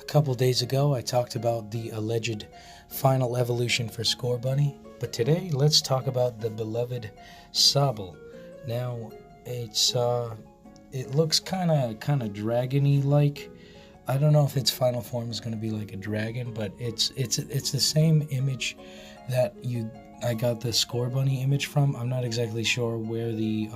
couple days ago, I talked about the alleged final evolution for Scorbunny, but today let's talk about the beloved Sobble. Now, it looks kind of dragony like. I don't know if its final form is going to be like a dragon, but it's the same image that I got the Scorbunny image from. I'm not exactly sure where the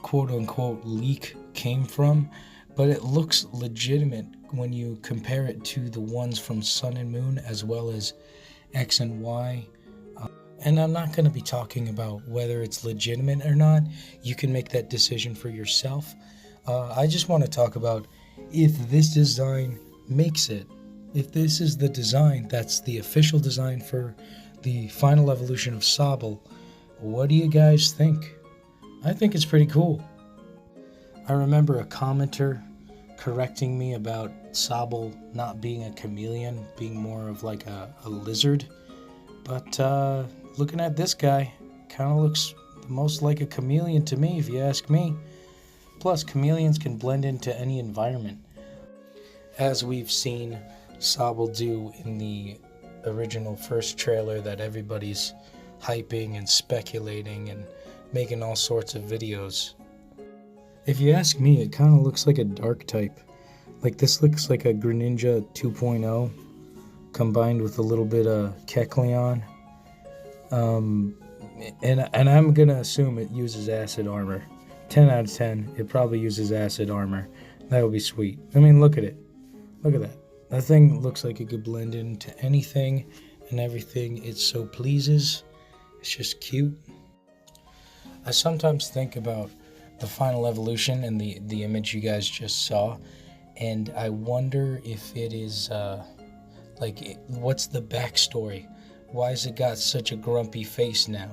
quote unquote leak came from, but it looks legitimate when you compare it to the ones from Sun and Moon as well as X and Y. And I'm not going to be talking about whether it's legitimate or not. You can make that decision for yourself. I just want to talk about if this design makes it. If this is the design that's the official design for the final evolution of Sobble, what do you guys think? I think it's pretty cool. I remember a commenter correcting me about Sobble not being a chameleon, being more of like a lizard. But looking at this guy, kind of looks the most like a chameleon to me, if you ask me. Plus, chameleons can blend into any environment, as we've seen Sobble do in the original first trailer that everybody's hyping and speculating and making all sorts of videos. If you ask me, it kind of looks like a dark type. Like this looks like a Greninja 2.0 combined with a little bit of Kecleon. And I'm gonna assume it uses acid armor. 10 out of 10, it probably uses acid armor. That would be sweet. I mean, look at it. Look at that. That thing looks like it could blend into anything and everything it so pleases. It's just cute. I sometimes think about the final evolution and the image you guys just saw, and I wonder if it is what's the backstory? Why has it got such a grumpy face now?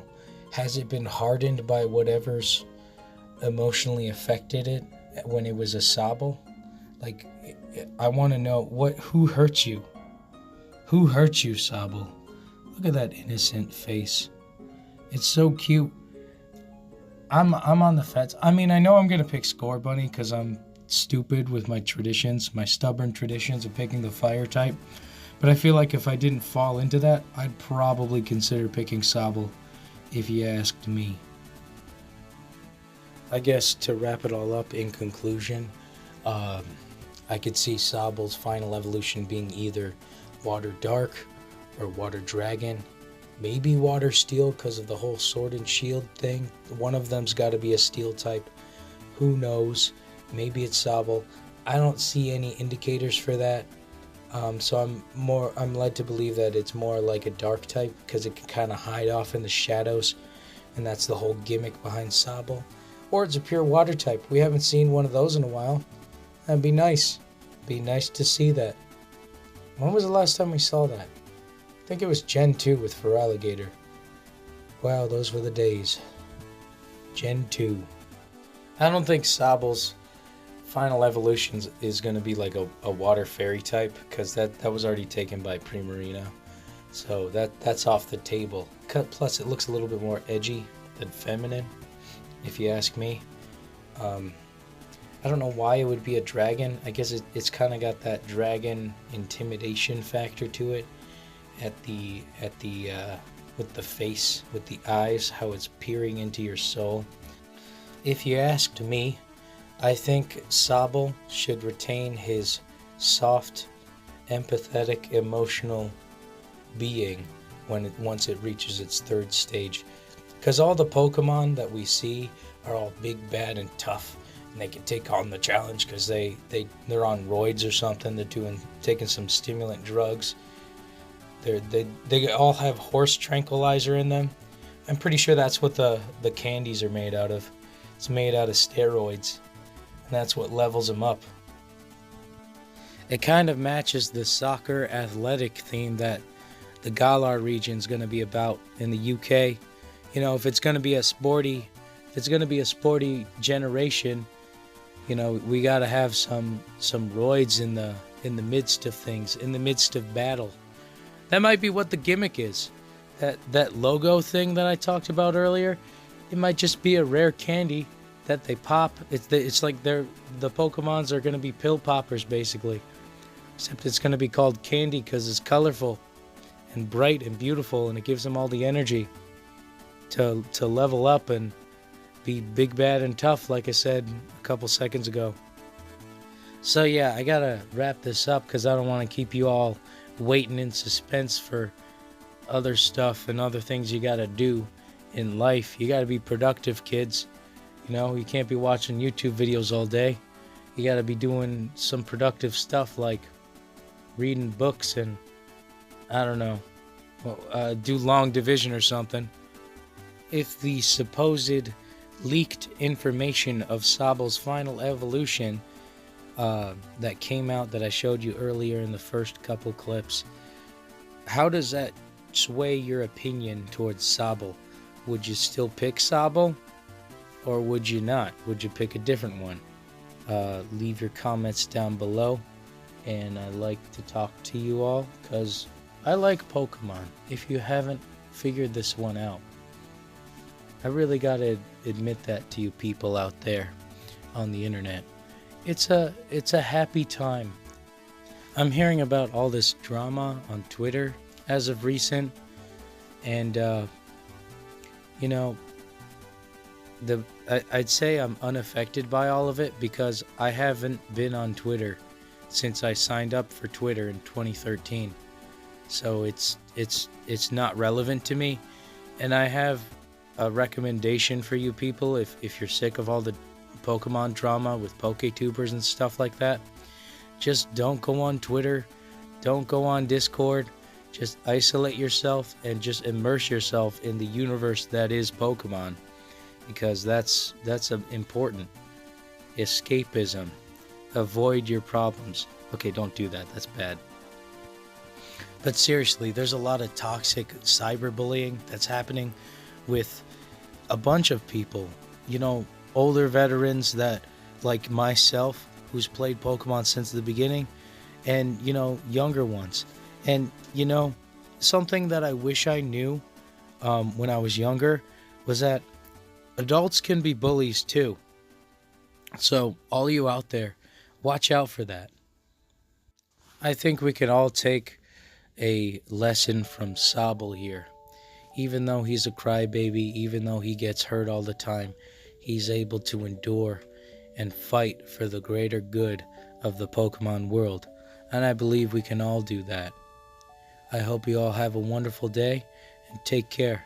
Has it been hardened by whatever's emotionally affected it when it was a Sobble? Like, I want to know who hurt you? Who hurt you, Sobble? Look at that innocent face. It's so cute. I'm on the fence. I mean, I know I'm gonna pick Scorbunny because I'm stupid with my traditions, my stubborn traditions of picking the fire type. But I feel like if I didn't fall into that, I'd probably consider picking Sobble, if you asked me. I guess to wrap it all up in conclusion, I could see Sobble's final evolution being either Water Dark or Water Dragon. Maybe Water Steel because of the whole Sword and Shield thing. One of them's got to be a Steel type. Who knows? Maybe it's Sobble. I don't see any indicators for that. So I'm led to believe that it's more like a Dark type because it can kind of hide off in the shadows, and that's the whole gimmick behind Sobble. Or it's a pure Water type. We haven't seen one of those in a while. That'd be nice. Be nice to see that. When was the last time we saw that? I think it was Gen 2 with Feraligatr. Wow, those were the days. Gen 2. I don't think Sobble's final evolution is going to be like a water fairy type, because that was already taken by Primarina. So that's off the table. Plus, it looks a little bit more edgy than feminine, if you ask me. I don't know why it would be a dragon. I guess it's kind of got that dragon intimidation factor to it. With the face, with the eyes, how it's peering into your soul. If you asked me, I think Sobble should retain his soft, empathetic, emotional being once it reaches its third stage. Because all the Pokemon that we see are all big, bad, and tough, and they can take on the challenge because they're on roids or something. They're taking some stimulant drugs. They all have horse tranquilizer in them. I'm pretty sure that's what the candies are made out of. It's made out of steroids, and that's what levels them up. It kind of matches the soccer athletic theme that the Galar region is going to be about in the UK. You know, if it's going to be a sporty generation, you know, we got to have some roids in the midst of things, in the midst of battle. That might be what the gimmick is. That logo thing that I talked about earlier, it might just be a rare candy that they pop. It's like the Pokemons are going to be pill poppers, basically. Except it's going to be called candy because it's colorful and bright and beautiful, and it gives them all the energy to level up and be big, bad, and tough, like I said a couple seconds ago. So yeah, I gotta wrap this up because I don't want to keep you all waiting in suspense for other stuff and other things you gotta do in life. You gotta be productive, kids. You know, you can't be watching YouTube videos all day. You gotta be doing some productive stuff like reading books and, I don't know, do long division or something. If the supposed leaked information of Sobble's final evolution that came out that I showed you earlier in the first couple clips, how does that sway your opinion towards Sobble? Would you still pick Sobble, or would you not? Would you pick a different one? Leave your comments down below, and I like to talk to you all because I like Pokemon. If you haven't figured this one out, I really gotta admit that to you people out there on the internet. It's a happy time. I'm hearing about all this drama on Twitter as of recent, and you know, I'd say I'm unaffected by all of it because I haven't been on Twitter since I signed up for Twitter in 2013. So it's not relevant to me, and I have a recommendation for you people if you're sick of all the Pokemon drama with PokeTubers and stuff like that. Just don't go on Twitter, don't go on Discord. Just isolate yourself and just immerse yourself in the universe that is Pokemon, because that's important. Escapism. Avoid your problems. Okay, don't do that. That's bad. But seriously, there's a lot of toxic cyberbullying that's happening with a bunch of people. You know, older veterans that, like myself, who's played Pokemon since the beginning, and, you know, younger ones. And, you know, something that I wish I knew when I was younger was that adults can be bullies too. So, all you out there, watch out for that. I think we can all take a lesson from Sobble here. Even though he's a crybaby, even though he gets hurt all the time, he's able to endure and fight for the greater good of the Pokemon world. And I believe we can all do that. I hope you all have a wonderful day and take care.